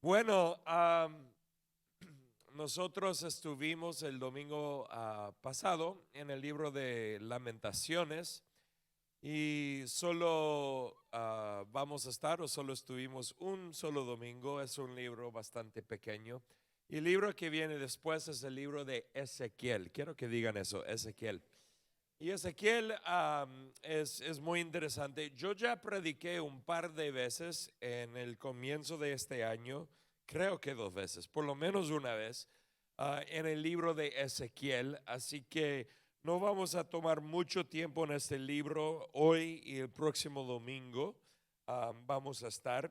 Bueno, nosotros estuvimos el domingo pasado en el libro de Lamentaciones y solo vamos a estar o solo estuvimos un solo domingo. Es un libro bastante pequeño y el libro que viene después es el libro de Ezequiel. Quiero que digan eso, Ezequiel. Y Ezequiel es muy interesante. Yo ya prediqué un par de veces en el comienzo de este año, creo que dos veces, por lo menos una vez, en el libro de Ezequiel. Así que no vamos a tomar mucho tiempo en este libro hoy y el próximo domingo. Vamos a estar.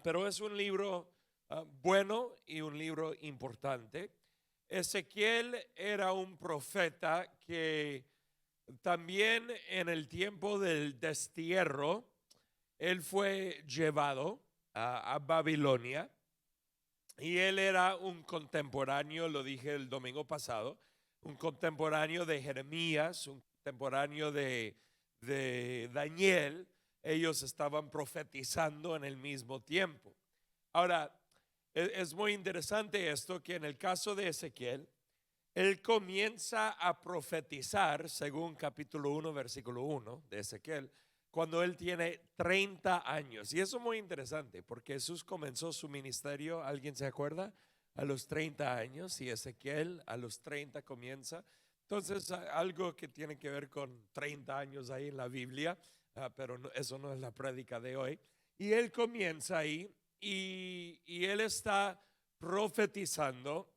Pero es un libro bueno y un libro importante. Ezequiel era un profeta que también en el tiempo del destierro, él fue llevado a Babilonia y él era un contemporáneo, lo dije el domingo pasado, un contemporáneo de Jeremías, un contemporáneo de Daniel. Ellos estaban profetizando en el mismo tiempo. Ahora, es muy interesante esto, que en el caso de Ezequiel, él comienza a profetizar, según capítulo 1, versículo 1 de Ezequiel, cuando él tiene 30 años. Y eso es muy interesante, porque Jesús comenzó su ministerio, ¿alguien se acuerda? A los 30 años, y Ezequiel a los 30 comienza. Entonces, algo que tiene que ver con 30 años ahí en la Biblia, pero eso no es la prédica de hoy. Y él comienza ahí, y él está profetizando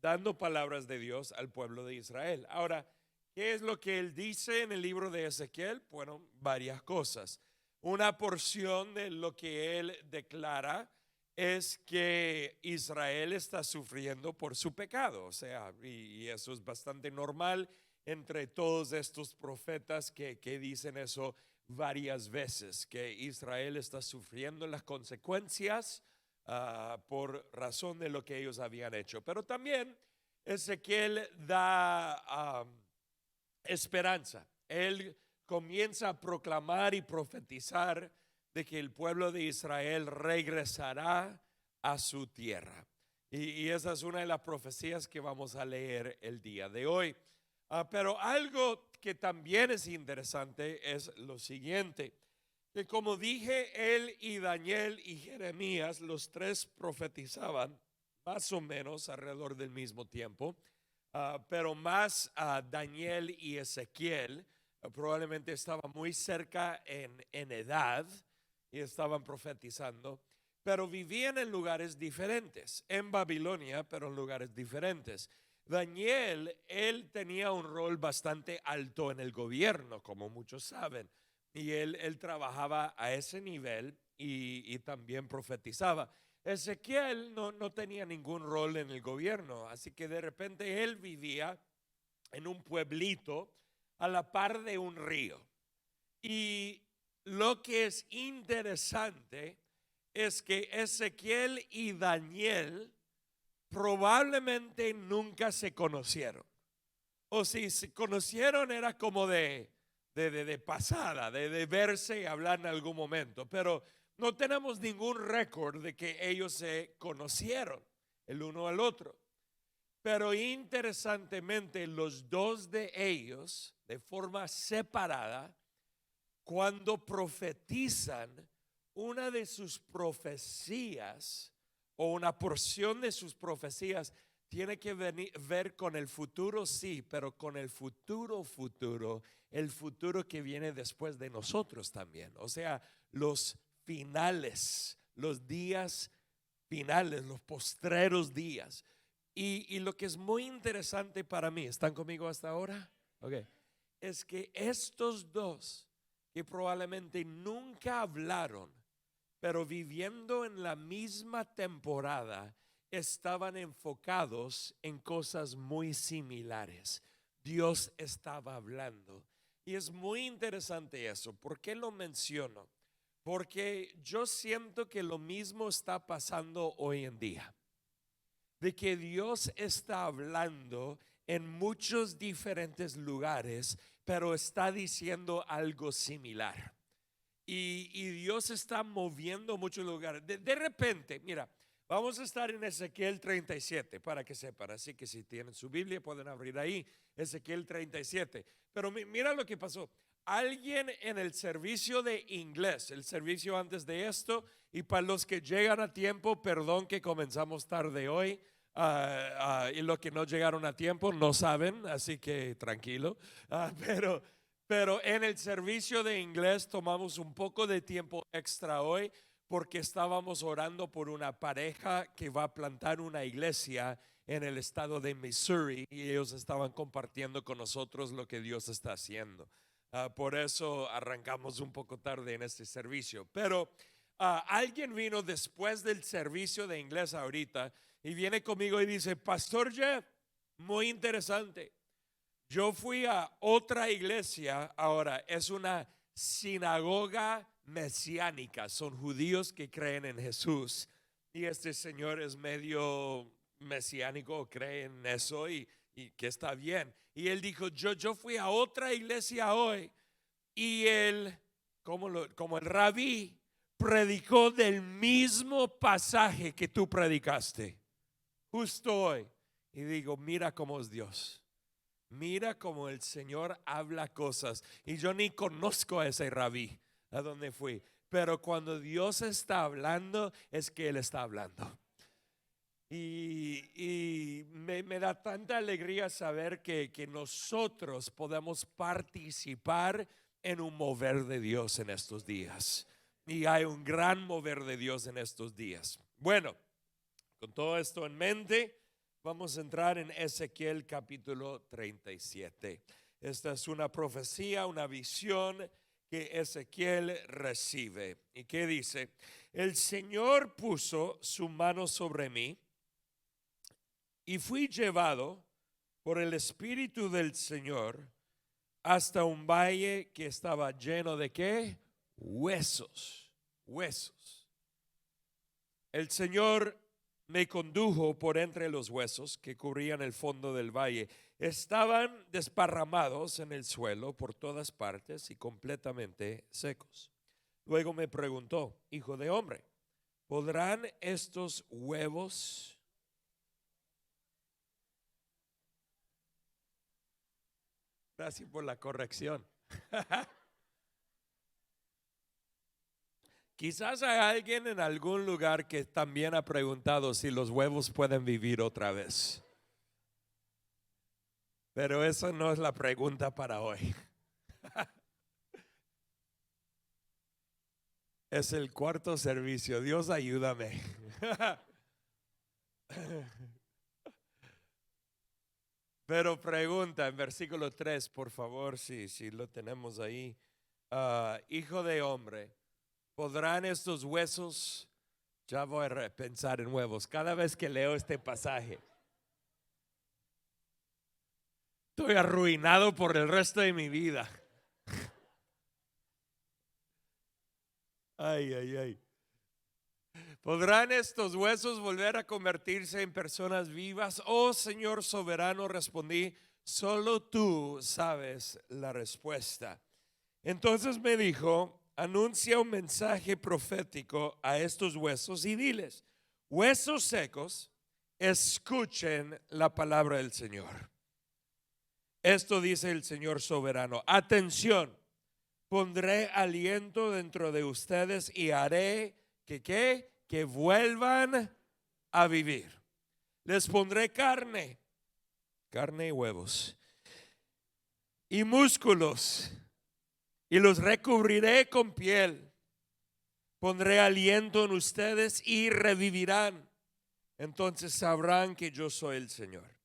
dando palabras de Dios al pueblo de Israel. Ahora, ¿qué es lo que él dice en el libro de Ezequiel? Bueno, varias cosas. Una porción de lo que él declara es que Israel está sufriendo por su pecado, o sea, y eso es bastante normal entre todos estos profetas que dicen eso varias veces, que Israel está sufriendo las consecuencias por razón de lo que ellos habían hecho. Pero también Ezequiel da esperanza. Él comienza a proclamar y profetizar de que el pueblo de Israel regresará a su tierra. Y esa es una de las profecías que vamos a leer el día de hoy. Pero algo que también es interesante es lo siguiente, que como dije, él y Daniel y Jeremías, los tres profetizaban más o menos alrededor del mismo tiempo, pero más Daniel y Ezequiel probablemente estaban muy cerca en edad y estaban profetizando, pero vivían en lugares diferentes, en Babilonia, pero en lugares diferentes. Daniel, él tenía un rol bastante alto en el gobierno, como muchos saben, y él trabajaba a ese nivel y también profetizaba. Ezequiel no tenía ningún rol en el gobierno, así que de repente él vivía en un pueblito a la par de un río. Y lo que es interesante es que Ezequiel y Daniel probablemente nunca se conocieron. O si se conocieron era como de pasada, de verse y hablar en algún momento. Pero no tenemos ningún récord de que ellos se conocieron el uno al otro. Pero interesantemente, los dos de ellos, de forma separada, cuando profetizan, una de sus profecías o una porción de sus profecías tiene que ver con el futuro, sí, pero con el futuro, el futuro que viene después de nosotros también. O sea, los finales, los días finales, los postreros días. Y lo que es muy interesante para mí, ¿están conmigo hasta ahora? Ok, es que estos dos que probablemente nunca hablaron, pero viviendo en la misma temporada, estaban enfocados en cosas muy similares. Dios estaba hablando. Y es muy interesante eso. ¿Por qué lo menciono? Porque yo siento que lo mismo está pasando hoy en día. De que Dios está hablando en muchos diferentes lugares, pero está diciendo algo similar. y Dios está moviendo muchos lugares. De repente, mira, vamos a estar en Ezequiel 37 para que sepan. Así que si tienen su Biblia pueden abrir ahí, Ezequiel 37. Pero mira lo que pasó. Alguien en el servicio de inglés, el servicio antes de esto, y para los que llegan a tiempo, perdón que comenzamos tarde hoy, y los que no llegaron a tiempo no saben, así que tranquilo. Pero en el servicio de inglés tomamos un poco de tiempo extra hoy porque estábamos orando por una pareja que va a plantar una iglesia en el estado de Missouri y ellos estaban compartiendo con nosotros lo que Dios está haciendo. Por eso arrancamos un poco tarde en este servicio. Pero alguien vino después del servicio de inglés ahorita y viene conmigo y dice: Pastor Jeff, muy interesante. Yo fui a otra iglesia, ahora es una sinagoga mesiánica, son judíos que creen en Jesús y este señor es medio mesiánico, cree en eso y que está bien. Y él dijo: yo fui a otra iglesia hoy y él, como el rabí, predicó del mismo pasaje que tú predicaste justo hoy. Y digo: mira cómo es Dios. Mira cómo el Señor habla cosas. Y yo ni conozco a ese rabí, a donde fui. Pero cuando Dios está hablando, es que Él está hablando. Y me da tanta alegría saber que nosotros podemos participar en un mover de Dios en estos días. Y hay un gran mover de Dios en estos días. Bueno, con todo esto en mente, vamos a entrar en Ezequiel capítulo 37. Esta es una profecía, una visión que Ezequiel recibe. ¿Y qué dice? El Señor puso su mano sobre mí y fui llevado por el Espíritu del Señor hasta un valle que estaba lleno de ¿qué? Huesos. El Señor me condujo por entre los huesos que cubrían el fondo del valle. Estaban desparramados en el suelo por todas partes y completamente secos. Luego me preguntó: hijo de hombre, ¿podrán estos huevos? Gracias por la corrección. Quizás hay alguien en algún lugar que también ha preguntado si los huevos pueden vivir otra vez. Pero esa no es la pregunta para hoy. Es el cuarto servicio. Dios ayúdame. Pero pregunta en versículo 3, por favor, si lo tenemos ahí. Hijo de hombre, ¿podrán estos huesos? Ya voy a pensar en huevos cada vez que leo este pasaje. Estoy arruinado por el resto de mi vida. Ay. ¿Podrán estos huesos volver a convertirse en personas vivas? Oh Señor soberano, respondí, solo tú sabes la respuesta. Entonces me dijo: anuncia un mensaje profético a estos huesos y diles: huesos secos, escuchen la palabra del Señor. Esto dice el Señor soberano: atención, pondré aliento dentro de ustedes y haré que vuelvan a vivir. Les pondré carne y huevos y músculos y los recubriré con piel. Pondré aliento en ustedes y revivirán. Entonces sabrán que yo soy el Señor.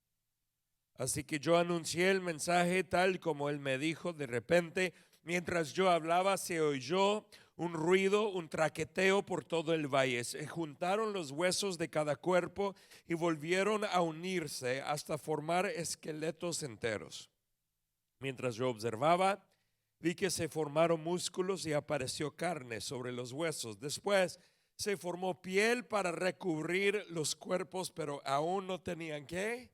Así que yo anuncié el mensaje tal como él me dijo. De repente, mientras yo hablaba, se oyó un ruido, un traqueteo por todo el valle. Se juntaron los huesos de cada cuerpo y volvieron a unirse hasta formar esqueletos enteros. Mientras yo observaba, vi que se formaron músculos y apareció carne sobre los huesos. Después se formó piel para recubrir los cuerpos, pero aún no tenían ¿qué?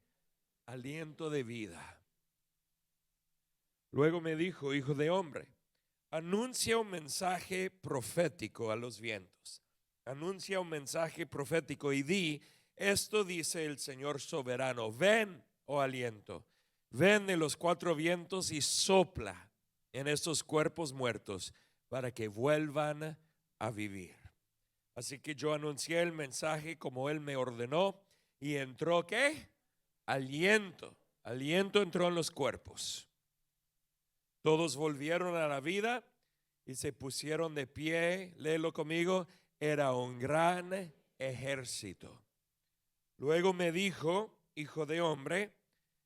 Aliento de vida. Luego me dijo: hijo de hombre, anuncia un mensaje profético a los vientos. Anuncia un mensaje profético y di: esto dice el Señor soberano, ven, oh aliento, ven de los cuatro vientos y sopla en estos cuerpos muertos para que vuelvan a vivir. Así que yo anuncié el mensaje como Él me ordenó y entró, ¿qué? Aliento. Aliento entró en los cuerpos. Todos volvieron a la vida y se pusieron de pie. Léelo conmigo. Era un gran ejército. Luego me dijo: hijo de hombre,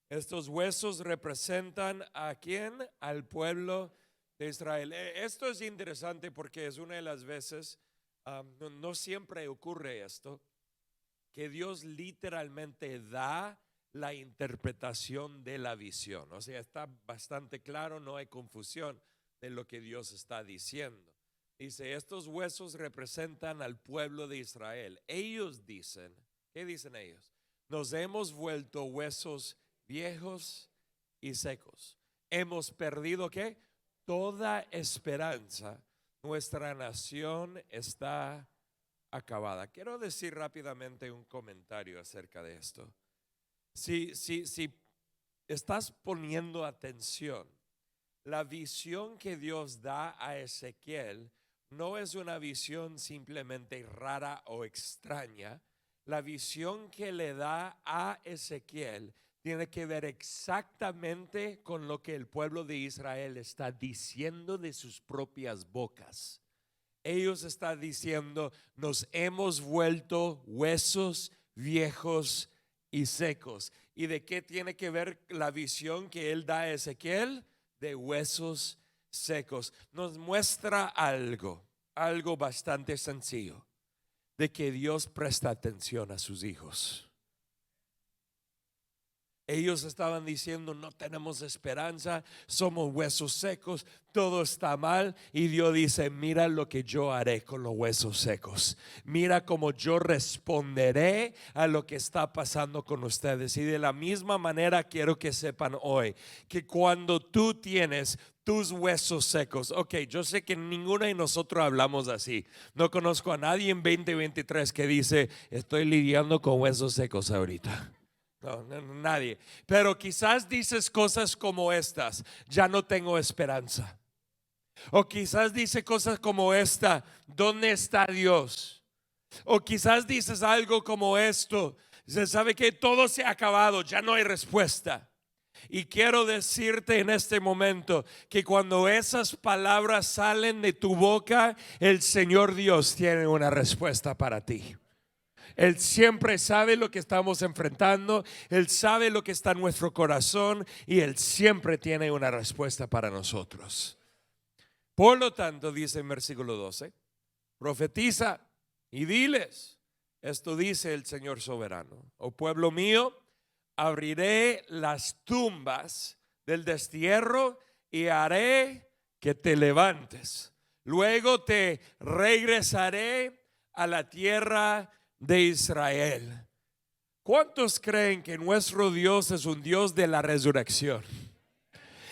estos huesos representan ¿a quién? Al pueblo de Israel. Esto es interesante porque es una de las veces, no siempre ocurre esto, que Dios literalmente da la interpretación de la visión. O sea, está bastante claro, no hay confusión de lo que Dios está diciendo. Dice: estos huesos representan al pueblo de Israel. Ellos dicen, ¿qué dicen ellos? Nos hemos vuelto huesos viejos y secos. Hemos perdido, ¿qué? Toda esperanza. Nuestra nación está acabada. Quiero decir rápidamente un comentario acerca de esto. Si estás poniendo atención, la visión que Dios da a Ezequiel no es una visión simplemente rara o extraña. La visión que le da a Ezequiel tiene que ver exactamente con lo que el pueblo de Israel está diciendo de sus propias bocas. Ellos están diciendo: nos hemos vuelto huesos viejos y secos. ¿Y de qué tiene que ver la visión que él da a Ezequiel? De huesos secos. Nos muestra algo bastante sencillo, de que Dios presta atención a sus hijos. Ellos estaban diciendo: no tenemos esperanza, somos huesos secos, todo está mal. Y Dios dice: mira lo que yo haré con los huesos secos. Mira cómo yo responderé a lo que está pasando con ustedes. Y de la misma manera quiero que sepan hoy que cuando tú tienes tus huesos secos, ok, yo sé que ninguno de nosotros hablamos así. No conozco a nadie en 2023 que dice: estoy lidiando con huesos secos ahorita. No, nadie. Pero quizás dices cosas como estas: ya no tengo esperanza. O quizás dice cosas como esta: ¿dónde está Dios? O quizás dices algo como esto: se sabe que todo se ha acabado, ya no hay respuesta. Y quiero decirte en este momento que cuando esas palabras salen de tu boca, el Señor Dios tiene una respuesta para ti. Él siempre sabe lo que estamos enfrentando. Él sabe lo que está en nuestro corazón y Él siempre tiene una respuesta para nosotros. Por lo tanto, dice en versículo 12: profetiza y diles: esto dice el Señor soberano, oh pueblo mío, abriré las tumbas del destierro y haré que te levantes. Luego te regresaré a la tierra de Israel. ¿Cuántos creen que nuestro Dios es un Dios de la resurrección?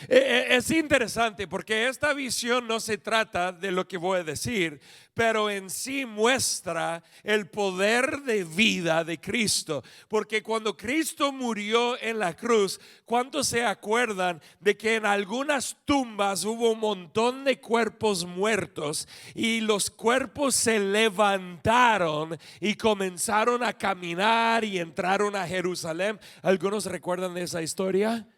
Es interesante porque esta visión no se trata de lo que voy a decir, pero en sí muestra el poder de vida de Cristo. Porque cuando Cristo murió en la cruz, ¿cuántos se acuerdan de que en algunas tumbas hubo un montón de cuerpos muertos y los cuerpos se levantaron y comenzaron a caminar y entraron a Jerusalén? ¿Algunos recuerdan de esa historia?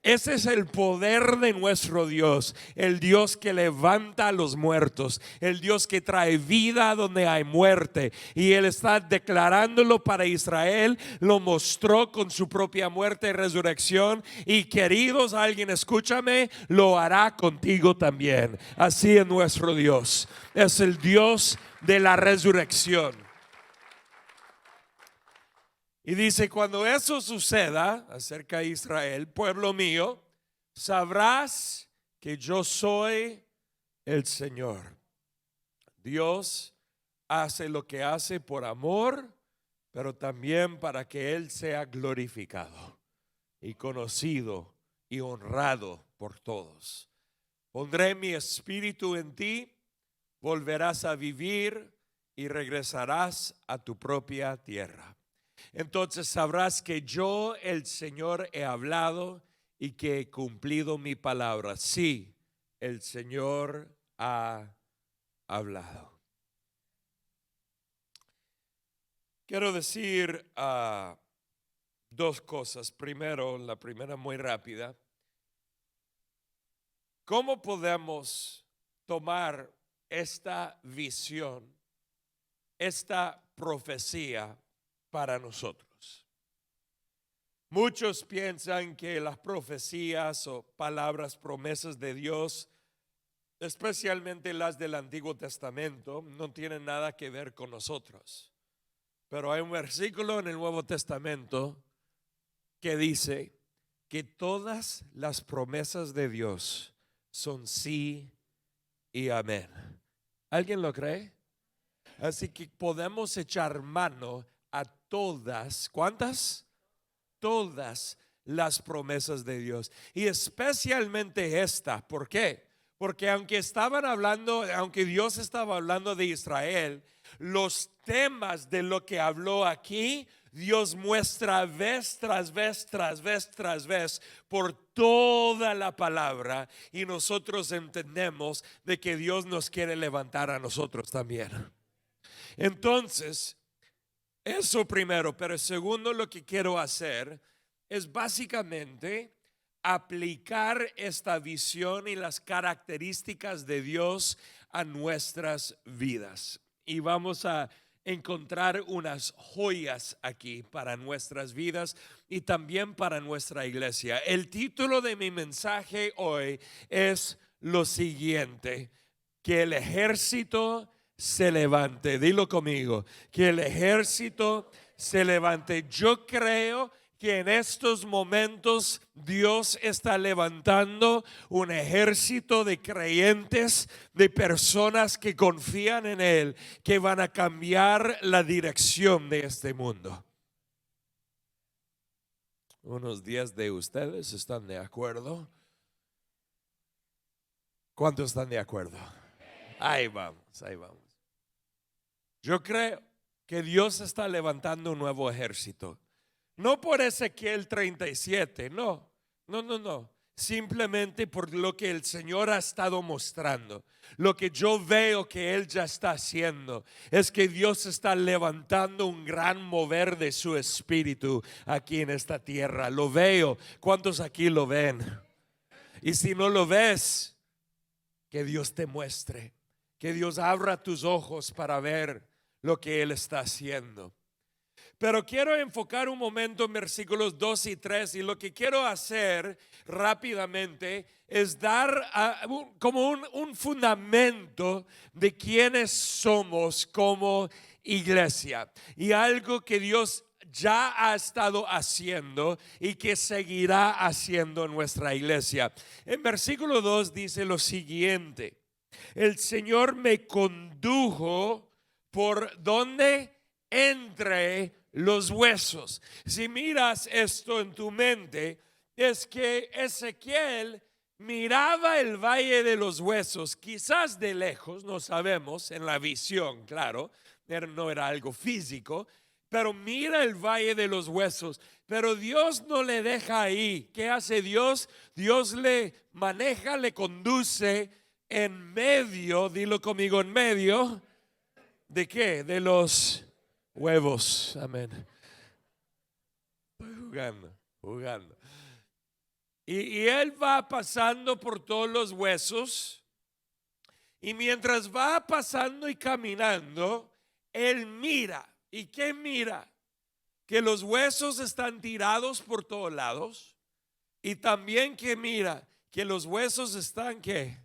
Ese es el poder de nuestro Dios, el Dios que levanta a los muertos, el Dios que trae vida donde hay muerte. Y Él está declarándolo para Israel, lo mostró con su propia muerte y resurrección. Y queridos, alguien escúchame, lo hará contigo también. Así es nuestro Dios, es el Dios de la resurrección. Y dice: cuando eso suceda acerca de Israel, pueblo mío, sabrás que yo soy el Señor. Dios hace lo que hace por amor, pero también para que Él sea glorificado y conocido y honrado por todos. Pondré mi espíritu en ti, volverás a vivir y regresarás a tu propia tierra. Entonces sabrás que yo, el Señor, he hablado y que he cumplido mi palabra. Sí, el Señor ha hablado. Quiero decir dos cosas. Primero, la primera muy rápida. ¿Cómo podemos tomar esta visión, esta profecía para nosotros? Muchos piensan que las profecías o palabras, promesas de Dios, especialmente las del Antiguo Testamento, no tienen nada que ver con nosotros. Pero hay un versículo en el Nuevo Testamento que dice que todas las promesas de Dios son sí y amén. ¿Alguien lo cree? Así que podemos echar mano a todas, ¿cuántas? Todas las promesas de Dios. Y especialmente esta. ¿Por qué? Porque aunque Dios estaba hablando de Israel, los temas de lo que habló aquí, Dios muestra vez tras vez, tras vez, tras vez, por toda la palabra. Y nosotros entendemos de que Dios nos quiere levantar a nosotros también. Entonces, eso primero, pero segundo, lo que quiero hacer es básicamente aplicar esta visión y las características de Dios a nuestras vidas. Y vamos a encontrar unas joyas aquí para nuestras vidas y también para nuestra iglesia. El título de mi mensaje hoy es lo siguiente: que el ejército se levante. Dilo conmigo, que el ejército se levante. Yo creo que en estos momentos Dios está levantando un ejército de creyentes, de personas que confían en Él, que van a cambiar la dirección de este mundo. Unos 10 de ustedes están de acuerdo. ¿Cuántos están de acuerdo? Ahí vamos, ahí vamos. Yo creo que Dios está levantando un nuevo ejército. No por Ezequiel 37, no. Simplemente por lo que el Señor ha estado mostrando. Lo que yo veo que Él ya está haciendo es que Dios está levantando un gran mover de su espíritu aquí en esta tierra. Lo veo. ¿Cuántos aquí lo ven? Y si no lo ves, que Dios te muestre. Que Dios abra tus ojos para ver lo que Él está haciendo. Pero quiero enfocar un momento en versículos 2 y 3, y lo que quiero hacer rápidamente es dar como un fundamento de quiénes somos como iglesia, y algo que Dios ya ha estado haciendo y que seguirá haciendo en nuestra iglesia. En versículo 2 dice lo siguiente: el Señor me condujo por donde entre los huesos. Si miras esto en tu mente, es que Ezequiel miraba el valle de los huesos, quizás de lejos, no sabemos, en la visión, claro, no era algo físico, pero mira el valle de los huesos. Pero Dios no le deja ahí. ¿Qué hace Dios? Dios le maneja, le conduce en medio, dilo conmigo, en medio ¿de qué? De los huevos. Amén. Estoy jugando. Y Él va pasando por todos los huesos. Y mientras va pasando y caminando, Él mira. ¿Y qué mira? Que los huesos están tirados por todos lados. Y también que mira que los huesos están ¿qué?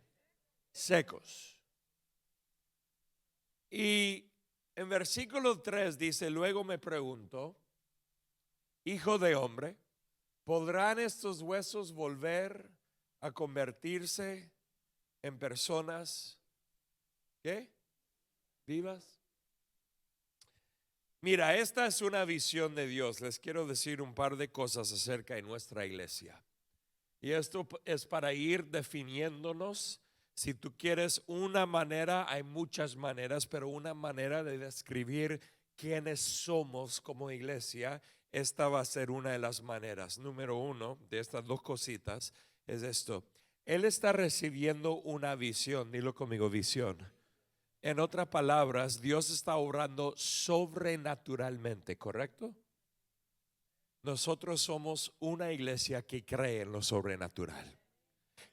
Secos. Y en versículo 3 dice: luego me pregunto, hijo de hombre, ¿podrán estos huesos volver a convertirse en personas ¿qué? ¿Vivas? Mira, esta es una visión de Dios. Les quiero decir un par de cosas acerca de nuestra iglesia. Y esto es para ir definiéndonos. Si tú quieres una manera, hay muchas maneras, pero una manera de describir quiénes somos como iglesia, esta va a ser una de las maneras. Número uno de estas dos cositas es esto. Él está recibiendo una visión, dilo conmigo, visión. En otras palabras, Dios está obrando sobrenaturalmente, ¿correcto? Nosotros somos una iglesia que cree en lo sobrenatural.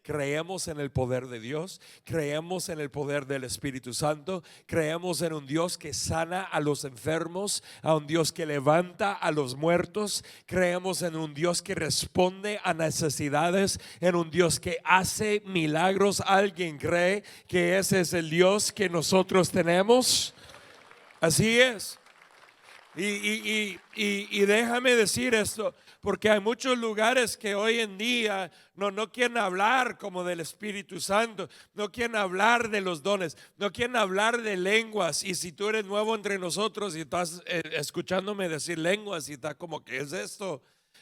Creemos en el poder de Dios, creemos en el poder del Espíritu Santo, creemos en un Dios que sana a los enfermos, a un Dios que levanta a los muertos, creemos en un Dios que responde a necesidades, en un Dios que hace milagros. ¿Alguien cree que ese es el Dios que nosotros tenemos? Así es. Y déjame decir esto, porque hay muchos lugares que hoy en día no quieren hablar como del Espíritu Santo, no quieren hablar de los dones, no quieren hablar de lenguas. Y si tú eres nuevo entre nosotros y estás escuchándome decir lenguas y está como, ¿qué es esto?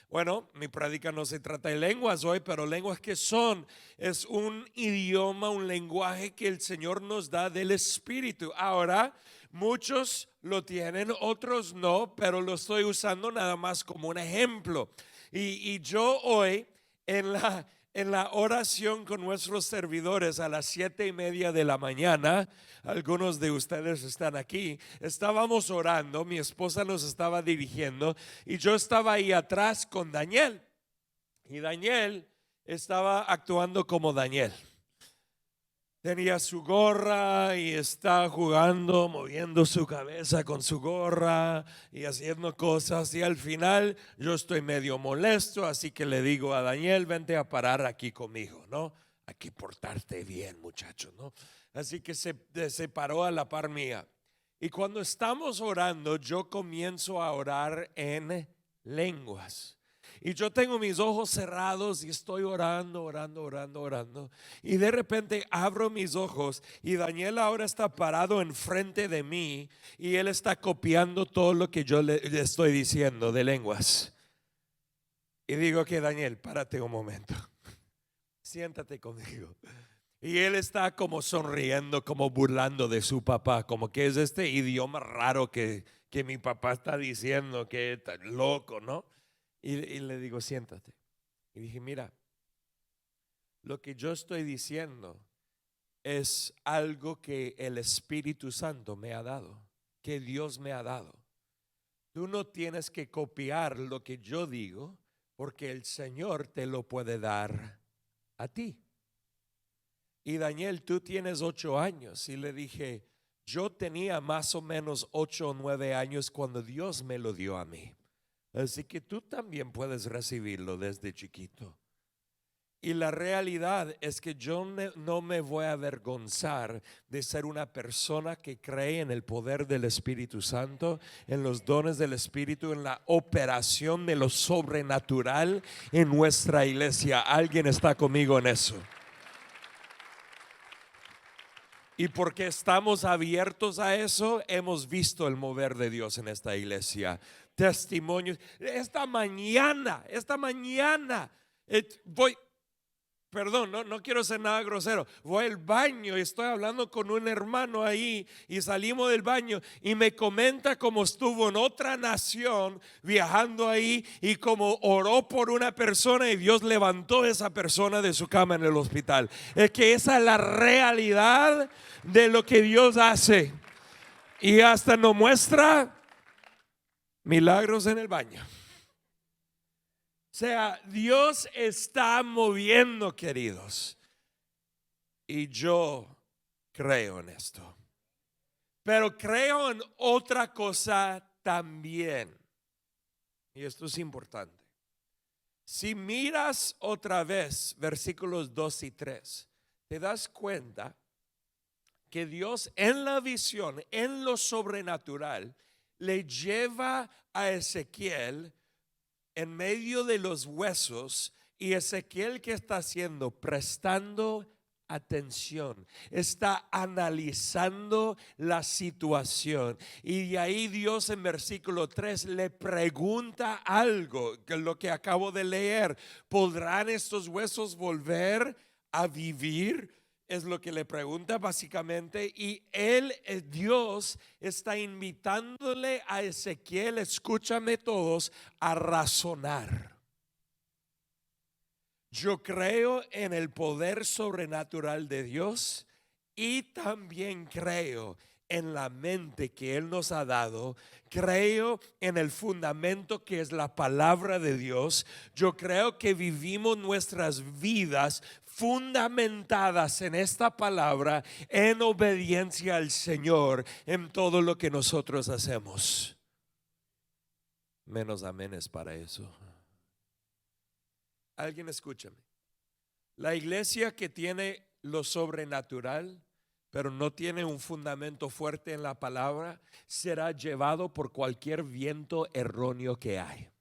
Bueno, mi práctica no se trata de lenguas hoy, pero lenguas que son, es un idioma, un lenguaje que el Señor nos da del Espíritu. Ahora, muchos lo tienen, otros no, pero lo estoy usando nada más como un ejemplo. Y yo hoy en la oración con nuestros servidores a las 7:30 de la mañana, algunos de ustedes están aquí, estábamos orando, mi esposa nos estaba dirigiendo y yo estaba ahí atrás con Daniel. Y Daniel estaba actuando como Daniel. Tenía su gorra y está jugando, moviendo su cabeza con su gorra y haciendo cosas. Y al final yo estoy medio molesto, así que le digo a Daniel, vente a parar aquí conmigo, ¿no? Hay que portarte bien, muchacho, ¿no? Así que se paró a la par mía. Y cuando estamos orando, yo comienzo a orar en lenguas. Y yo tengo mis ojos cerrados y estoy orando. Y de repente abro mis ojos y Daniel ahora está parado enfrente de mí y él está copiando todo lo que yo le estoy diciendo de lenguas. Y digo que Daniel, párate un momento, siéntate conmigo. Y él está como sonriendo, como burlando de su papá, como que es este idioma raro que mi papá está diciendo, que está loco, ¿no? Y le digo, siéntate. Y dije, mira, lo que yo estoy diciendo es algo que el Espíritu Santo me ha dado, que Dios me ha dado. Tú no tienes que copiar lo que yo digo, porque el Señor te lo puede dar a ti. Y Daniel, tú tienes 8 años. Y le dije, yo tenía más o menos 8 o 9 años cuando Dios me lo dio a mí. Así que tú también puedes recibirlo desde chiquito. Y la realidad es que yo no me voy a avergonzar de ser una persona que cree en el poder del Espíritu Santo, en los dones del Espíritu, en la operación de lo sobrenatural en nuestra iglesia. ¿Alguien está conmigo en eso? Y porque estamos abiertos a eso, hemos visto el mover de Dios en esta iglesia. Testimonios. Esta mañana perdón, no quiero ser nada grosero, voy al baño y estoy hablando con un hermano ahí y salimos del baño y me comenta cómo estuvo en otra nación viajando ahí y cómo oró por una persona y Dios levantó a esa persona de su cama en el hospital. Es que esa es la realidad de lo que Dios hace y hasta nos muestra milagros en el baño. O sea, Dios está moviendo, queridos. Y yo creo en esto. Pero creo en otra cosa también. Y esto es importante. Si miras otra vez versículos 2 y 3, te das cuenta que Dios en la visión, en lo sobrenatural, le lleva a Ezequiel en medio de los huesos. Y Ezequiel, ¿qué está haciendo? Prestando atención, está analizando la situación. Y de ahí Dios en versículo 3 le pregunta algo, que es lo que acabo de leer. ¿Podrán estos huesos volver a vivir? Es lo que le pregunta básicamente. Y Dios, está invitándole a Ezequiel, escúchame todos, a razonar. Yo creo en el poder sobrenatural de Dios y también creo en la mente que Él nos ha dado. Creo en el fundamento que es la palabra de Dios. Yo creo que vivimos nuestras vidas fundamentadas en esta palabra, en obediencia al Señor en todo lo que nosotros hacemos. Menos amenes para eso. Alguien escúchame. La iglesia que tiene lo sobrenatural, pero no tiene un fundamento fuerte en la palabra, será llevado por cualquier viento erróneo que hay.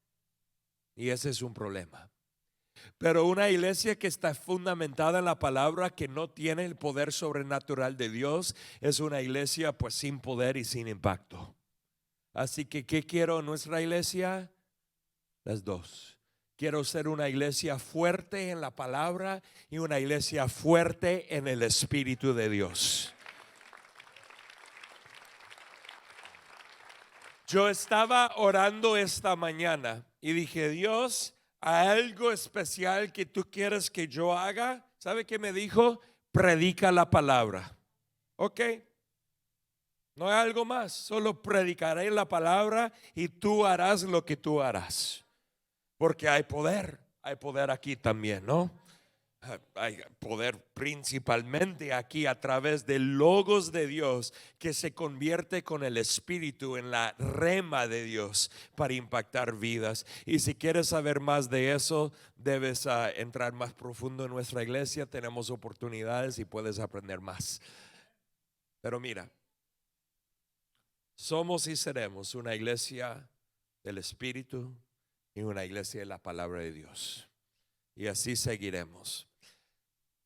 Y ese es un problema. Pero una iglesia que está fundamentada en la palabra, que no tiene el poder sobrenatural de Dios, es una iglesia pues sin poder y sin impacto. Así que ¿qué quiero en nuestra iglesia? Las dos. Quiero ser una iglesia fuerte en la palabra y una iglesia fuerte en el Espíritu de Dios. Yo estaba orando esta mañana y dije, Dios, ¿hay algo especial que tú quieres que yo haga? ¿Sabe qué me dijo? Predica la palabra. Ok. No hay algo más, solo predicaré la palabra y tú harás lo que tú harás. Porque hay poder aquí también, ¿no? Hay poder principalmente aquí a través del logos de Dios, que se convierte con el Espíritu en la rema de Dios para impactar vidas. Y si quieres saber más de eso, debes entrar más profundo en nuestra iglesia. Tenemos oportunidades y puedes aprender más. Pero mira, somos y seremos una iglesia del Espíritu y una iglesia de la palabra de Dios. Y así seguiremos.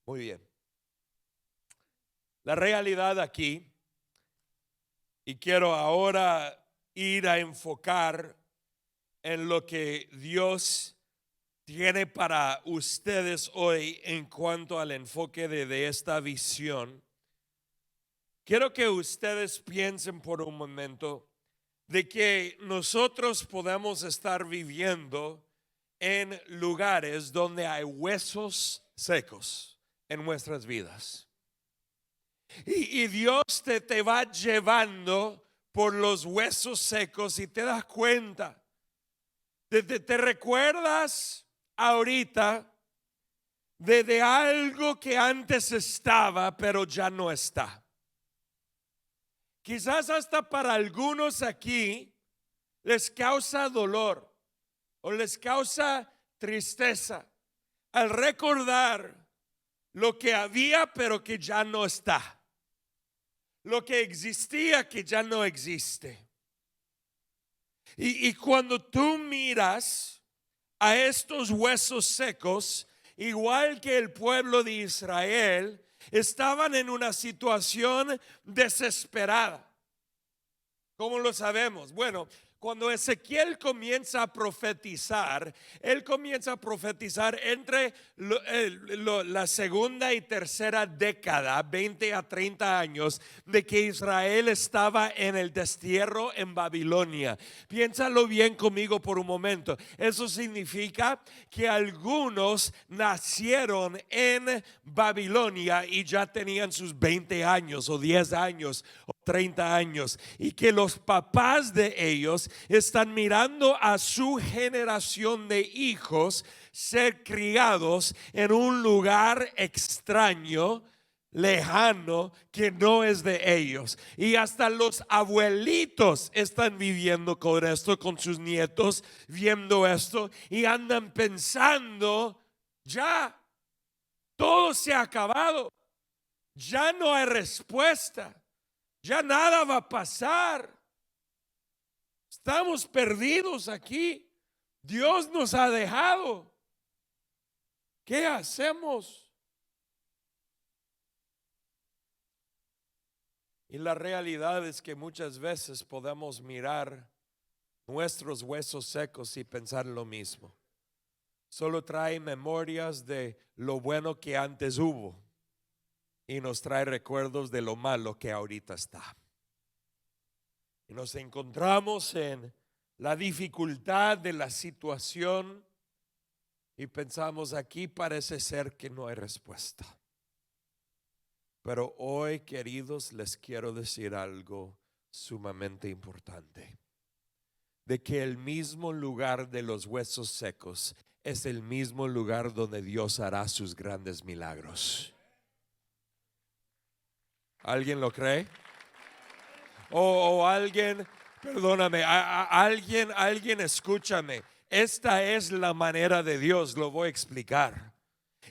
Muy bien. La realidad aquí, y quiero ahora ir a enfocar en lo que Dios tiene para ustedes hoy en cuanto al enfoque de esta visión. Quiero que ustedes piensen por un momento de que nosotros podemos estar viviendo en lugares donde hay huesos secos en nuestras vidas. Y Dios te va llevando por los huesos secos y te das cuenta. Te recuerdas ahorita de algo que antes estaba, pero ya no está. Quizás hasta para algunos aquí les causa dolor o les causa tristeza al recordar lo que había pero que ya no está, lo que existía que ya no existe. Y cuando tú miras a estos huesos secos, igual que el pueblo de Israel, estaban en una situación desesperada. ¿Cómo lo sabemos? Bueno, cuando Ezequiel comienza a profetizar, él comienza a profetizar entre la segunda y tercera década, 20 a 30 años, de que Israel estaba en el destierro en Babilonia. Piénsalo bien conmigo por un momento. Eso significa que algunos nacieron en Babilonia y ya tenían sus 20 años o 10 años o 30 años, y que los papás de ellos están mirando a su generación de hijos ser criados en un lugar extraño, lejano, que no es de ellos. Y hasta los abuelitos están viviendo con esto, con sus nietos, viendo esto, y andan pensando, ya todo se ha acabado, ya no hay respuesta, ya nada va a pasar. Estamos perdidos aquí. Dios nos ha dejado. ¿Qué hacemos? Y la realidad es que muchas veces podemos mirar nuestros huesos secos y pensar lo mismo. Solo trae memorias de lo bueno que antes hubo y nos trae recuerdos de lo malo que ahorita está. Y nos encontramos en la dificultad de la situación y pensamos, aquí parece ser que no hay respuesta. Pero hoy, queridos, les quiero decir algo sumamente importante: de que el mismo lugar de los huesos secos es el mismo lugar donde Dios hará sus grandes milagros. ¿Alguien lo cree? O alguien, perdóname, alguien escúchame. Esta es la manera de Dios, lo voy a explicar.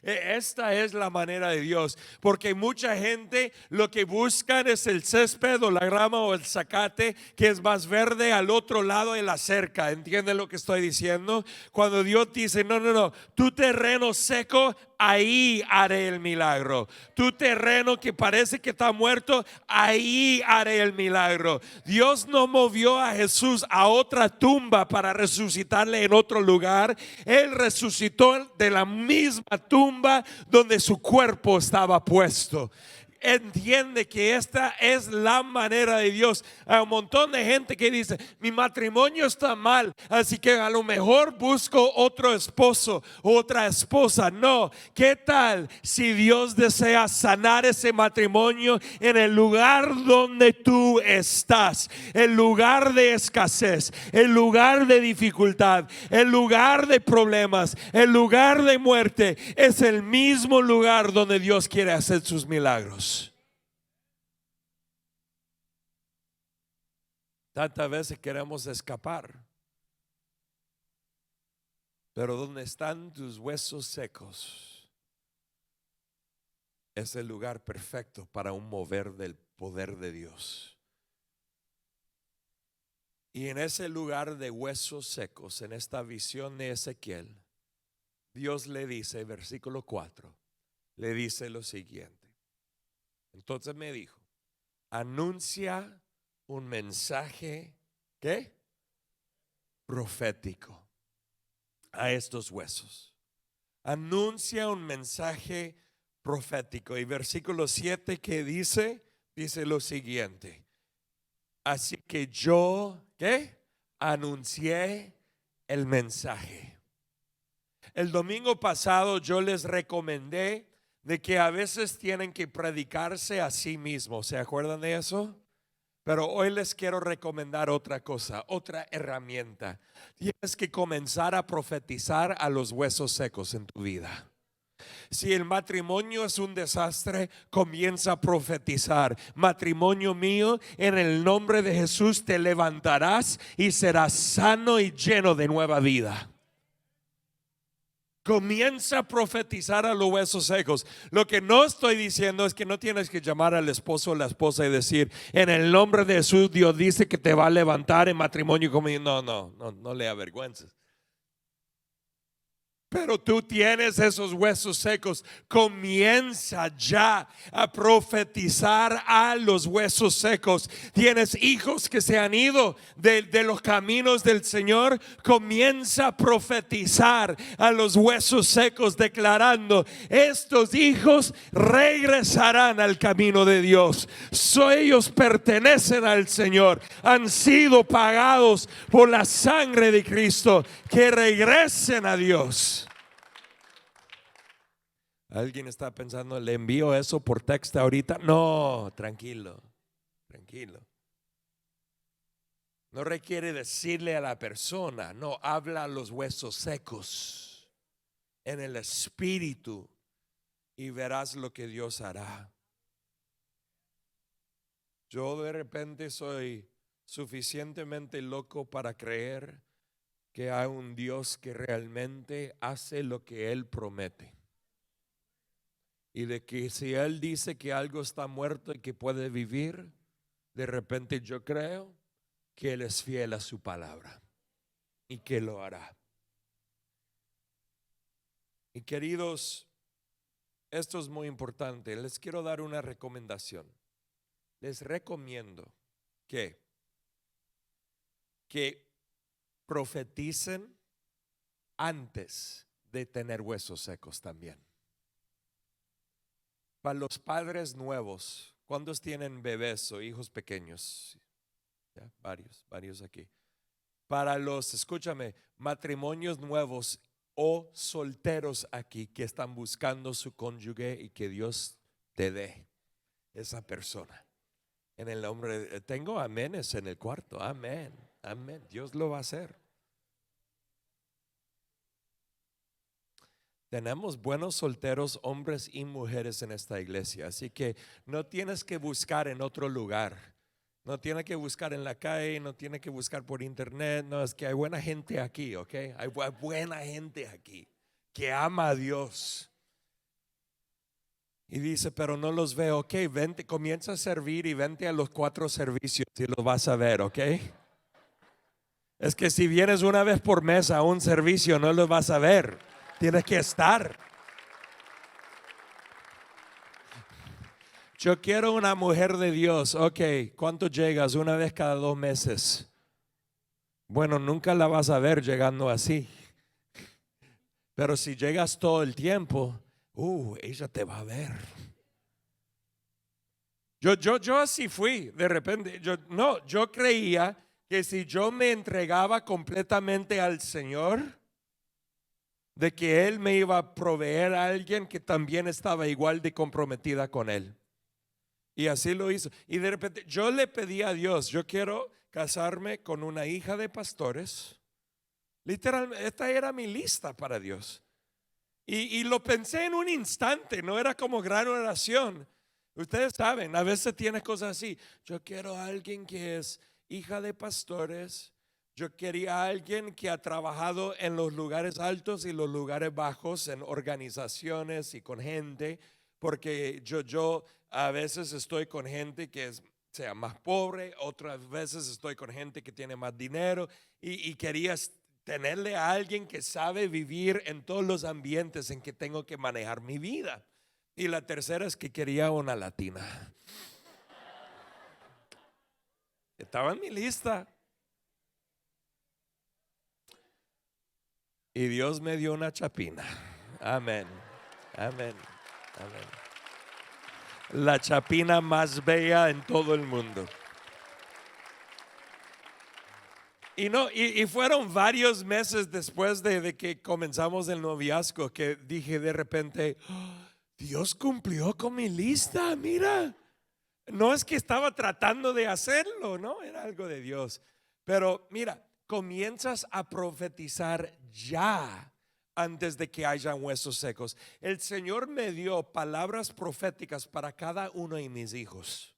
Esta es la manera de Dios, porque mucha gente lo que buscan es el césped o la grama o el zacate que es más verde al otro lado de la cerca. ¿Entienden lo que estoy diciendo? Cuando Dios dice, no, tu terreno seco, ahí haré el milagro. Tu terreno que parece que está muerto, ahí haré el milagro. Dios no movió a Jesús a otra tumba para resucitarle en otro lugar. Él resucitó de la misma tumba donde su cuerpo estaba puesto. Entiende que esta es la manera de Dios. Hay un montón de gente que dice, mi matrimonio está mal, así que a lo mejor busco otro esposo, otra esposa. No, ¿qué tal si Dios desea sanar ese matrimonio en el lugar donde tú estás? El lugar de escasez, el lugar de dificultad, el lugar de problemas, el lugar de muerte. Es el mismo lugar donde Dios quiere hacer sus milagros. Tantas veces queremos escapar, pero donde están tus huesos secos es el lugar perfecto para un mover del poder de Dios. Y en ese lugar de huesos secos, en esta visión de Ezequiel, Dios le dice, versículo 4, le dice lo siguiente: entonces me dijo, anuncia un mensaje, ¿qué? Profético a estos huesos. Anuncia un mensaje profético. Y versículo 7 que dice lo siguiente: así que yo, ¿qué? Anuncié el mensaje. El domingo pasado yo les recomendé de que a veces tienen que predicarse a sí mismos. ¿Se acuerdan de eso? Pero hoy les quiero recomendar otra cosa, otra herramienta. Tienes que comenzar a profetizar a los huesos secos en tu vida. Si el matrimonio es un desastre, comienza a profetizar: matrimonio mío, en el nombre de Jesús te levantarás y serás sano y lleno de nueva vida. Comienza a profetizar a los huesos secos. Lo que no estoy diciendo es que no tienes que llamar al esposo o la esposa y decir, en el nombre de Jesús Dios dice que te va a levantar en matrimonio conmigo. No le avergüences. Pero tú tienes esos huesos secos. Comienza ya a profetizar a los huesos secos. Tienes hijos que se han ido de los caminos del Señor. Comienza a profetizar a los huesos secos, declarando: estos hijos regresarán al camino de Dios. Ellos pertenecen al Señor. Han sido pagados por la sangre de Cristo. Que regresen a Dios. Alguien está pensando, ¿le envío eso por texto ahorita? No, tranquilo. No requiere decirle a la persona, no, habla a los huesos secos en el espíritu y verás lo que Dios hará. Yo de repente soy suficientemente loco para creer que hay un Dios que realmente hace lo que Él promete. Y de que si Él dice que algo está muerto y que puede vivir, de repente yo creo que Él es fiel a su palabra y que lo hará. Y queridos, esto es muy importante. Les quiero dar una recomendación. les recomiendo que profeticen antes de tener huesos secos también. Para los padres nuevos, ¿cuántos tienen bebés o hijos pequeños? Ya, varios aquí. Para los, escúchame, matrimonios nuevos o solteros aquí que están buscando su cónyuge y que Dios te dé esa persona. En el nombre, tengo amenes en el cuarto, amén, amén, Dios lo va a hacer. Tenemos buenos solteros, hombres y mujeres en esta iglesia, así que no tienes que buscar en otro lugar, no tienes que buscar en la calle, no tienes que buscar por internet, no, es que hay buena gente aquí, ¿ok? Hay buena gente aquí que ama a Dios. Y dice, pero no los veo, ok, vente, comienza a servir y vente a los 4 servicios y los vas a ver, ok. Es que si vienes una vez por mes a un servicio no los vas a ver. Tienes que estar. Yo quiero una mujer de Dios. Ok, ¿cuánto llegas? Una vez cada 2 meses. Bueno, nunca la vas a ver llegando así. Pero si llegas todo el tiempo, ella te va a ver. Yo así fui. De repente, yo creía que si yo me entregaba completamente al Señor, de que Él me iba a proveer a alguien que también estaba igual de comprometida con Él. Y así lo hizo. Y de repente yo le pedí a Dios, yo quiero casarme con una hija de pastores. Literalmente, esta era mi lista para Dios. Y lo pensé en un instante, no era como gran oración. Ustedes saben, a veces tienes cosas así. Yo quiero a alguien que es hija de pastores. Yo quería a alguien que ha trabajado en los lugares altos y los lugares bajos, en organizaciones y con gente, porque yo a veces estoy con gente que sea más pobre, otras veces estoy con gente que tiene más dinero y quería tenerle a alguien que sabe vivir en todos los ambientes en que tengo que manejar mi vida. Y la tercera es que quería una latina. Estaba en mi lista. Y Dios me dio una chapina. Amén. Amén. Amén. La chapina más bella en todo el mundo. Y fueron varios meses después de que comenzamos el noviazgo que dije de repente, Dios cumplió con mi lista, mira. No es que estaba tratando de hacerlo, no, era algo de Dios. Pero mira, comienzas a profetizar ya antes de que haya huesos secos. El Señor me dio palabras proféticas para cada uno de mis hijos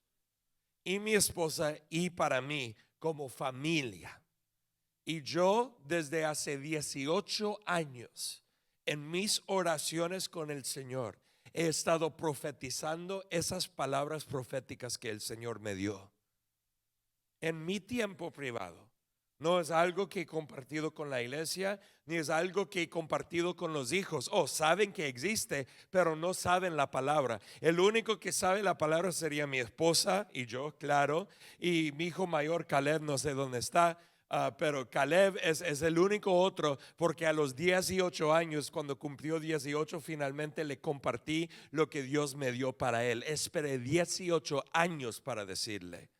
y mi esposa y para mí como familia. Y yo desde hace 18 años en mis oraciones con el Señor he estado profetizando esas palabras proféticas que el Señor me dio en mi tiempo privado. No es algo que he compartido con la iglesia, ni es algo que he compartido con los hijos. Saben que existe, pero no saben la palabra. El único que sabe la palabra sería mi esposa y yo, claro. Y mi hijo mayor, Caleb, no sé dónde está. Pero Caleb es el único otro, porque a los 18 años, cuando cumplió 18, finalmente le compartí lo que Dios me dio para él. Esperé 18 años para decirle.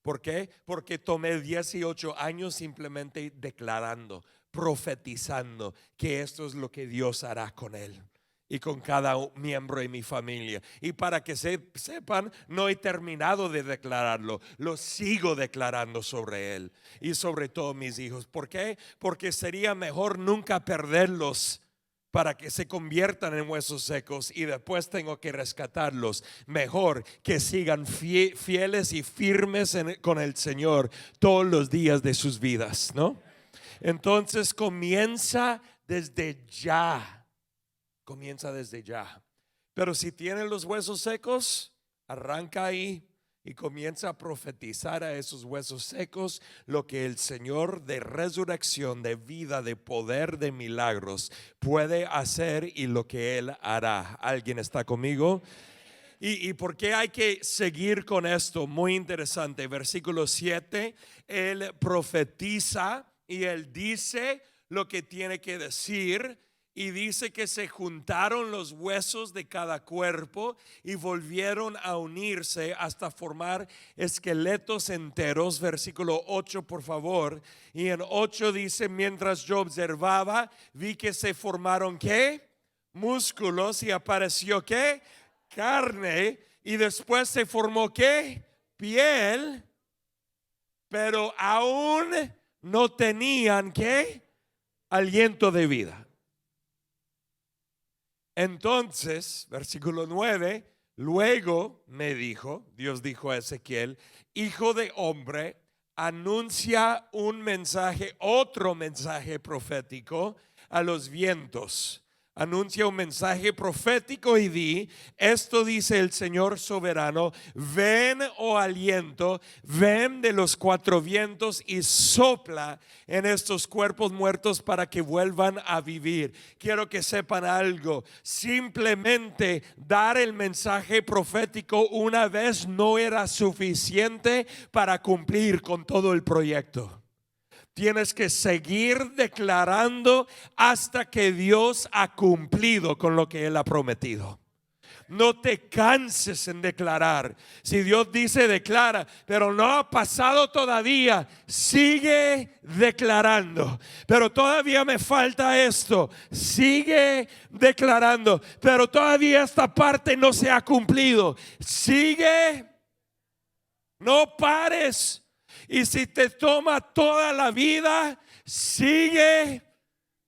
¿Por qué? Porque tomé 18 años simplemente declarando, profetizando que esto es lo que Dios hará con él y con cada miembro de mi familia. Y para que sepan, no he terminado de declararlo, lo sigo declarando sobre él y sobre todos mis hijos. ¿Por qué? Porque sería mejor nunca perderlos para que se conviertan en huesos secos y después tengo que rescatarlos. Mejor que sigan fieles y firmes con el Señor todos los días de sus vidas, ¿no? Entonces comienza desde ya. Comienza desde ya. Pero si tienen los huesos secos, arranca ahí y comienza a profetizar a esos huesos secos lo que el Señor de resurrección, de vida, de poder, de milagros puede hacer y lo que Él hará. ¿Alguien está conmigo? ¿Y por qué hay que seguir con esto? Muy interesante. Versículo 7, él profetiza y él dice lo que tiene que decir. Y dice que se juntaron los huesos de cada cuerpo y volvieron a unirse hasta formar esqueletos enteros. Versículo 8, por favor. Y en 8 dice: mientras yo observaba, vi que se formaron ¿qué? Músculos, y apareció ¿qué? Carne, y después se formó ¿qué? Piel, pero aún no tenían ¿qué? Aliento de vida. Entonces, versículo 9, luego me dijo, Dios dijo a Ezequiel: hijo de hombre, anuncia un mensaje, otro mensaje profético a los vientos. Anuncia un mensaje profético y di: esto dice el Señor soberano, ven, oh aliento, ven de los cuatro vientos y sopla en estos cuerpos muertos para que vuelvan a vivir. Quiero que sepan algo: simplemente dar el mensaje profético una vez no era suficiente para cumplir con todo el proyecto. Tienes que seguir declarando hasta que Dios ha cumplido con lo que Él ha prometido. No te canses en declarar. Si Dios dice declara, pero no ha pasado todavía, sigue declarando. Pero todavía me falta esto, sigue declarando. Pero todavía esta parte no se ha cumplido, sigue. No pares. Y si te toma toda la vida, sigue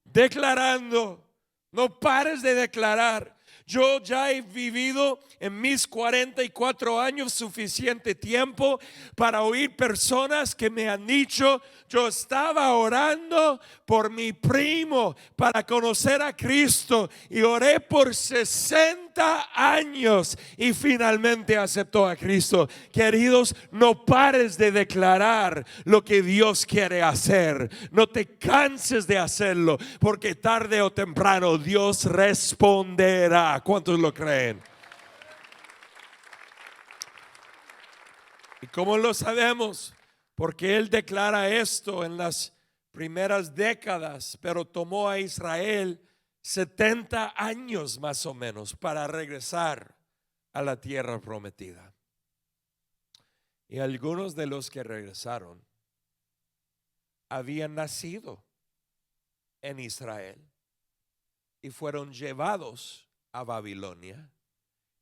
declarando. No pares de declarar. Yo ya he vivido en mis 44 años suficiente tiempo para oír personas que me han dicho: yo estaba orando por mi primo para conocer a Cristo y oré por 60 años y finalmente aceptó a Cristo. Queridos, no pares de declarar lo que Dios quiere hacer. No te canses de hacerlo, porque tarde o temprano Dios responderá. ¿Cuántos lo creen? ¿Y cómo lo sabemos? Porque Él declara esto en las primeras décadas, pero tomó a Israel 70 años más o menos para regresar a la tierra prometida. Y algunos de los que regresaron habían nacido en Israel y fueron llevados a Babilonia,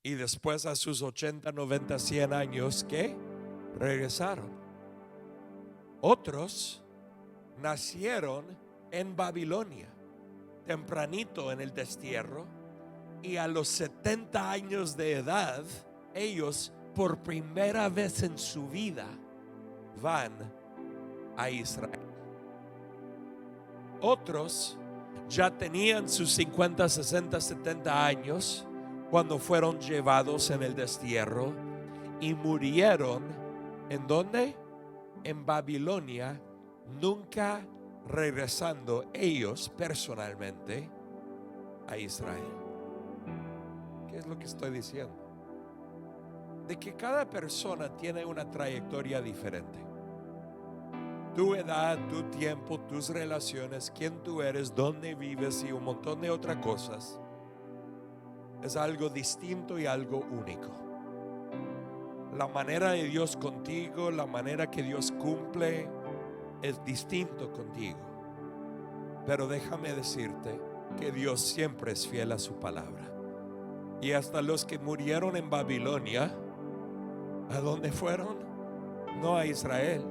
y después a sus 80, 90, 100 años que regresaron. Otros nacieron en Babilonia tempranito en el destierro, y a los 70 años de edad ellos por primera vez en su vida van a Israel. Otros ya tenían sus 50, 60, 70 años cuando fueron llevados en el destierro y murieron. ¿En dónde? En Babilonia, nunca regresando ellos personalmente a Israel. ¿Qué es lo que estoy diciendo? De que cada persona tiene una trayectoria diferente. Tu edad, tu tiempo, tus relaciones, quién tú eres, dónde vives y un montón de otras cosas es algo distinto y algo único. La manera de Dios contigo, la manera que Dios cumple es distinto contigo. Pero déjame decirte que Dios siempre es fiel a su palabra. Y hasta los que murieron en Babilonia, ¿a dónde fueron? No a Israel,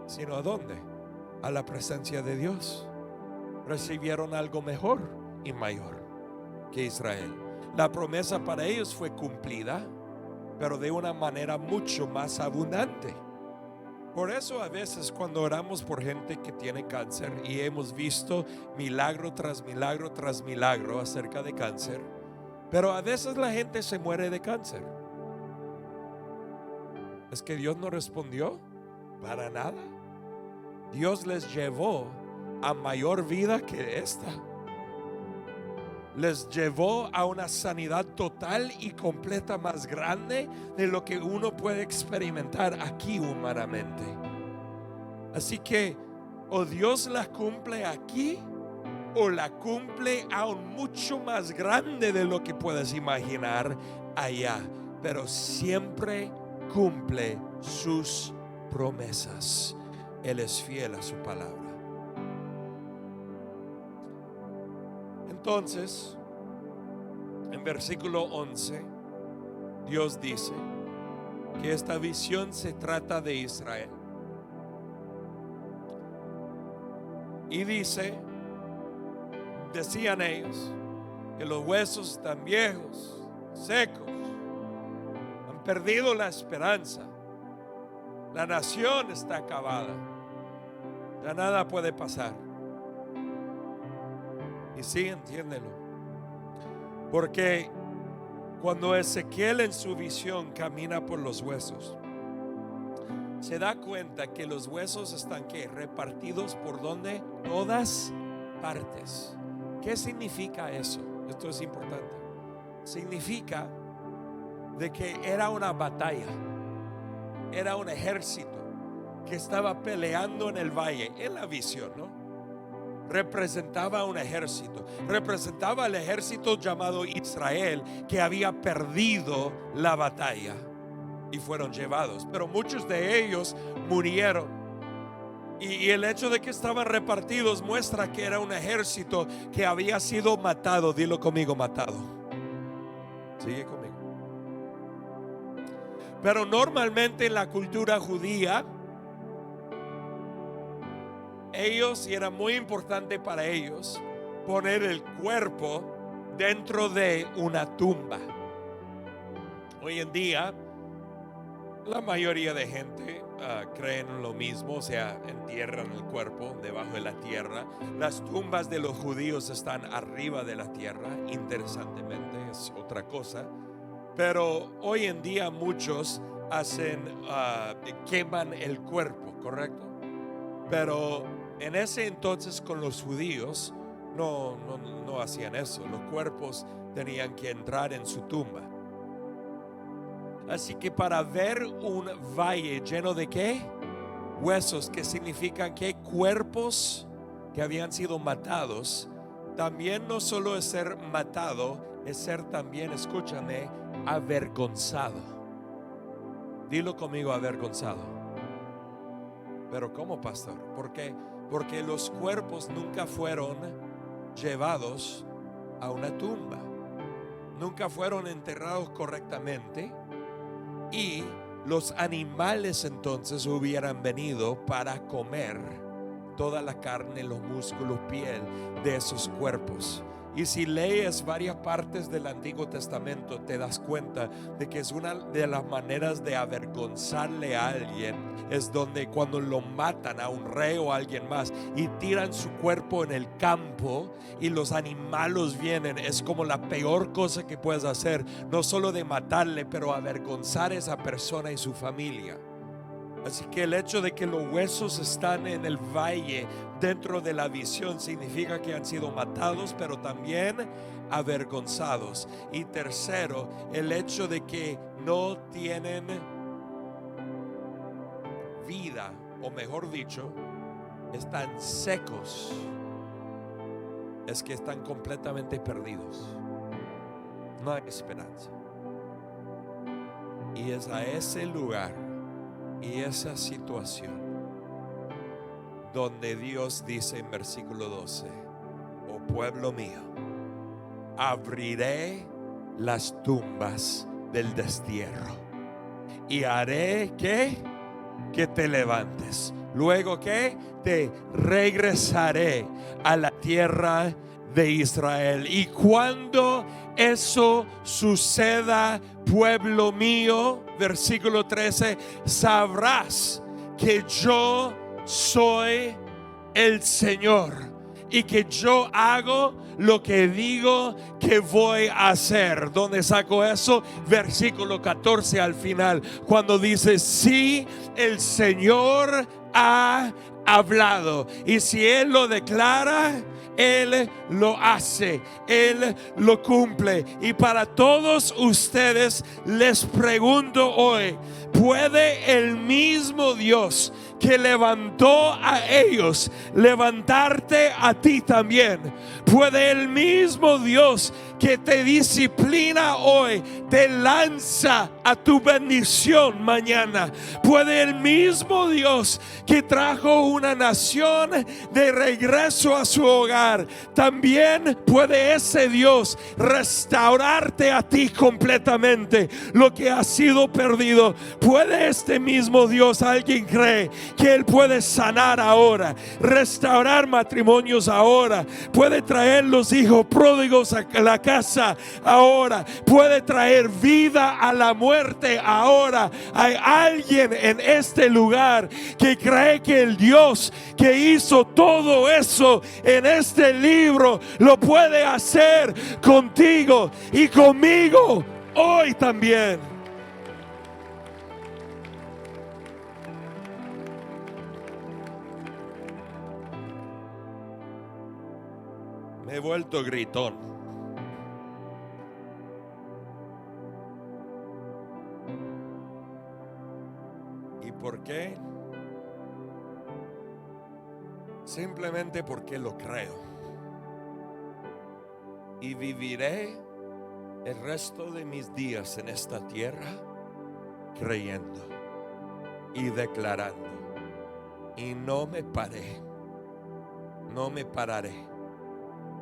sino ¿a dónde? A la presencia de Dios. Recibieron algo mejor y mayor que Israel. La promesa para ellos fue cumplida, pero de una manera mucho más abundante. Por eso a veces cuando oramos por gente que tiene cáncer, y hemos visto milagro tras milagro tras milagro acerca de cáncer, pero a veces la gente se muere de cáncer. ¿Es que Dios no respondió? Para nada. Dios les llevó a mayor vida que esta. les llevó a una sanidad total y completa más grande de lo que uno puede experimentar aquí humanamente. Así que o Dios la cumple aquí o la cumple aún mucho más grande de lo que puedes imaginar allá, pero siempre cumple sus promesas. Él es fiel a su palabra. Entonces, en versículo 11, Dios dice que esta visión se trata de Israel. Y decían ellos que los huesos están viejos, secos, han perdido la esperanza, la nación está acabada, ya nada puede pasar. Y sí, entiéndelo, porque cuando Ezequiel en su visión camina por los huesos, se da cuenta que los huesos están repartidos por donde, todas partes. ¿Qué significa eso? Esto es importante. Significa de que era una batalla, era un ejército que estaba peleando en el valle. En la visión, ¿no? Representaba un ejército, representaba el ejército llamado Israel, que había perdido la batalla y fueron llevados, pero muchos de ellos murieron. Y el hecho de que estaban repartidos muestra que era un ejército que había sido matado. Dilo conmigo, matado. Sigue conmigo. Pero normalmente en la cultura judía, ellos, y era muy importante para ellos, poner el cuerpo dentro de una tumba. Hoy en día la mayoría de gente creen en lo mismo, o sea, entierran el cuerpo debajo de la tierra. Las tumbas de los judíos están arriba de la tierra. Interesantemente, es otra cosa. Pero hoy en día muchos queman el cuerpo, ¿correcto? Pero en ese entonces con los judíos no hacían eso. Los cuerpos tenían que entrar en su tumba. Así que para ver un valle lleno de ¿qué? Huesos, que significan que cuerpos que habían sido matados, también no solo es ser matado, es ser también, escúchame, avergonzado. Dilo conmigo, avergonzado. Pero ¿cómo, pastor? ¿Por qué? Porque los cuerpos nunca fueron llevados a una tumba, nunca fueron enterrados correctamente. Y los animales entonces hubieran venido para comer toda la carne, los músculos, piel de esos cuerpos. Y si lees varias partes del Antiguo Testamento, te das cuenta de que es una de las maneras de avergonzarle a alguien, es donde cuando lo matan a un rey o a alguien más y tiran su cuerpo en el campo y los animales vienen, es como la peor cosa que puedes hacer, no solo de matarle, pero avergonzar a esa persona y su familia. Así que el hecho de que los huesos están en el valle dentro de la visión significa que han sido matados, pero también avergonzados. Y tercero, el hecho de que no tienen vida, o mejor dicho, están secos, es que están completamente perdidos. No hay esperanza. Y es a ese lugar y esa situación donde Dios dice en versículo 12: oh pueblo mío, abriré las tumbas del destierro y haré que te levantes. Luego que te regresaré a la tierra de Israel. Y cuando eso suceda, pueblo mío, versículo 13, sabrás que yo soy el Señor y que yo hago lo que digo que voy a hacer. ¿Dónde saco eso? Versículo 14 al final, cuando dice: sí, el Señor ha hablado, y si Él lo declara, Él lo hace, Él lo cumple. Y para todos ustedes les pregunto hoy, ¿puede el mismo Dios que levantó a ellos levantarte a ti también? ¿Puede el mismo Dios que te disciplina hoy, te lanza a tu bendición mañana? ¿Puede el mismo Dios que trajo una nación de regreso a su hogar, también puede ese Dios restaurarte a ti completamente lo que ha sido perdido? ¿Puede este mismo Dios, alguien cree que Él puede sanar ahora, restaurar matrimonios ahora, puede traer los hijos pródigos a la casa ahora, puede traer vida a la muerte ahora? Hay alguien en este lugar que cree que el Dios que hizo todo eso en este libro lo puede hacer contigo y conmigo hoy también. Me he vuelto gritón. ¿Y por qué? Simplemente porque lo creo. Y viviré el resto de mis días en esta tierra creyendo y declarando. Y no me paré, no me pararé,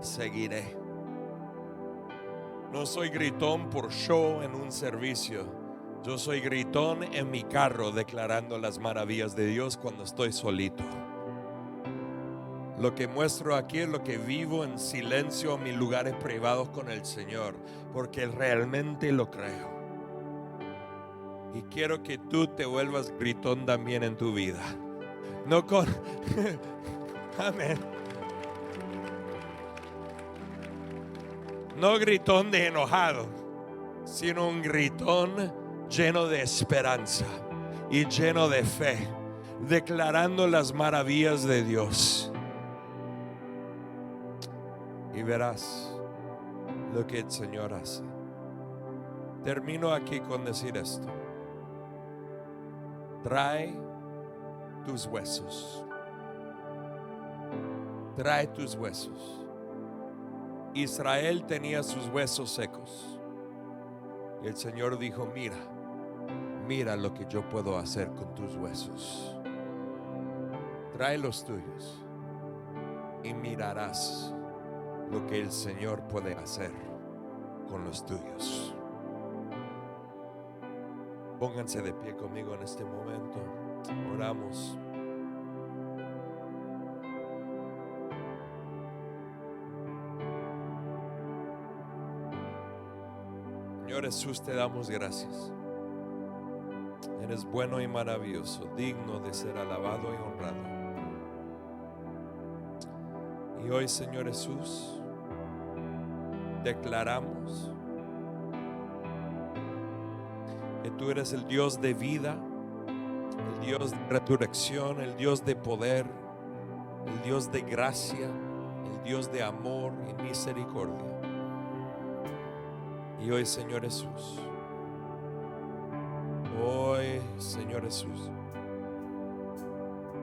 seguiré. No soy gritón por show en un servicio. Yo soy gritón en mi carro declarando las maravillas de Dios cuando estoy solito. Lo que muestro aquí es lo que vivo en silencio en mis lugares privados con el Señor, porque realmente lo creo. Y quiero que tú te vuelvas gritón también en tu vida. No con amén. No gritón de enojado, sino un gritón lleno de esperanza y lleno de fe, declarando las maravillas de Dios. Y verás lo que el Señor hace. Termino aquí con decir esto. Trae tus huesos. Trae tus huesos. Israel tenía sus huesos secos. Y el Señor dijo: mira lo que yo puedo hacer con tus huesos. Trae los tuyos y mirarás lo que el Señor puede hacer con los tuyos. Pónganse de pie conmigo en este momento. Oramos. Señor Jesús, te damos gracias. Eres bueno y maravilloso, digno de ser alabado y honrado. Y hoy, Señor Jesús, declaramos que tú eres el Dios de vida, el Dios de resurrección, el Dios de poder, el Dios de gracia, el Dios de amor y misericordia. Y hoy, Señor Jesús,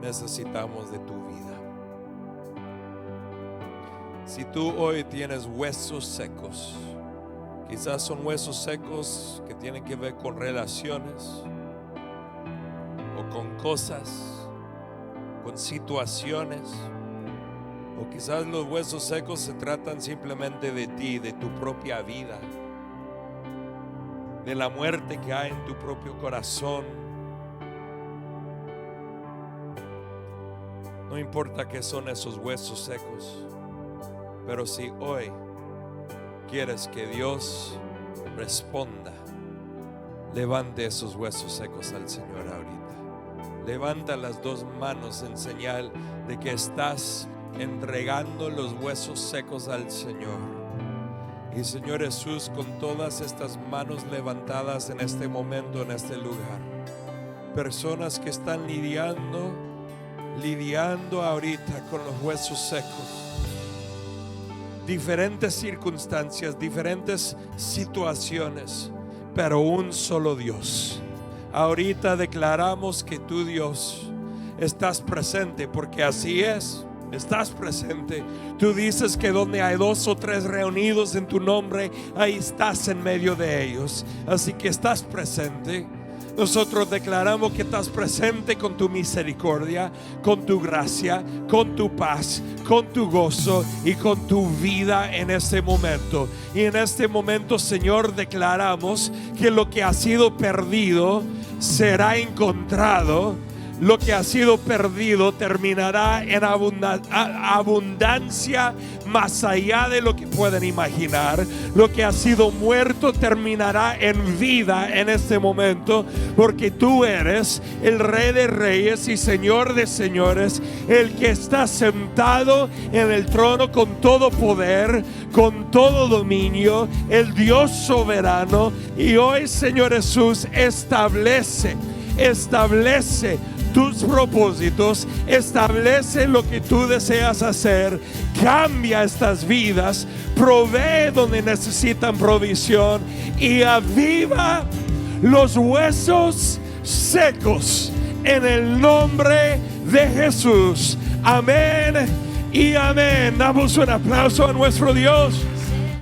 necesitamos de tu vida. Si tú hoy tienes huesos secos, quizás son huesos secos que tienen que ver con relaciones o con cosas, con situaciones, o quizás los huesos secos se tratan simplemente de ti, de tu propia vida, de la muerte que hay en tu propio corazón. No importa qué son esos huesos secos, pero si hoy quieres que Dios responda, levante esos huesos secos al Señor ahorita. Levanta las dos manos en señal de que estás entregando los huesos secos al Señor. Y Señor Jesús, con todas estas manos levantadas en este momento, en este lugar, personas que están lidiando ahorita con los huesos secos, diferentes circunstancias, diferentes situaciones, pero un solo Dios. Ahorita declaramos que tu Dios estás presente, porque así es. Estás presente. Tú dices que donde hay 2 o 3 reunidos en tu nombre, ahí estás en medio de ellos. Así que estás presente. Nosotros declaramos que estás presente con tu misericordia, con tu gracia, con tu paz, con tu gozo y con tu vida en este momento. Y en este momento, Señor, declaramos que lo que ha sido perdido será encontrado. Lo que ha sido perdido terminará en abundancia más allá de lo que pueden imaginar. Lo que ha sido muerto terminará en vida en este momento, porque tú eres el Rey de Reyes y Señor de Señores, el que está sentado en el trono con todo poder, con todo dominio, el Dios soberano. Y hoy, Señor Jesús, establece tus propósitos, establece lo que tú deseas hacer, cambia estas vidas, provee donde necesitan provisión y aviva los huesos secos en el nombre de Jesús. Amén y amén. Damos un aplauso a nuestro Dios.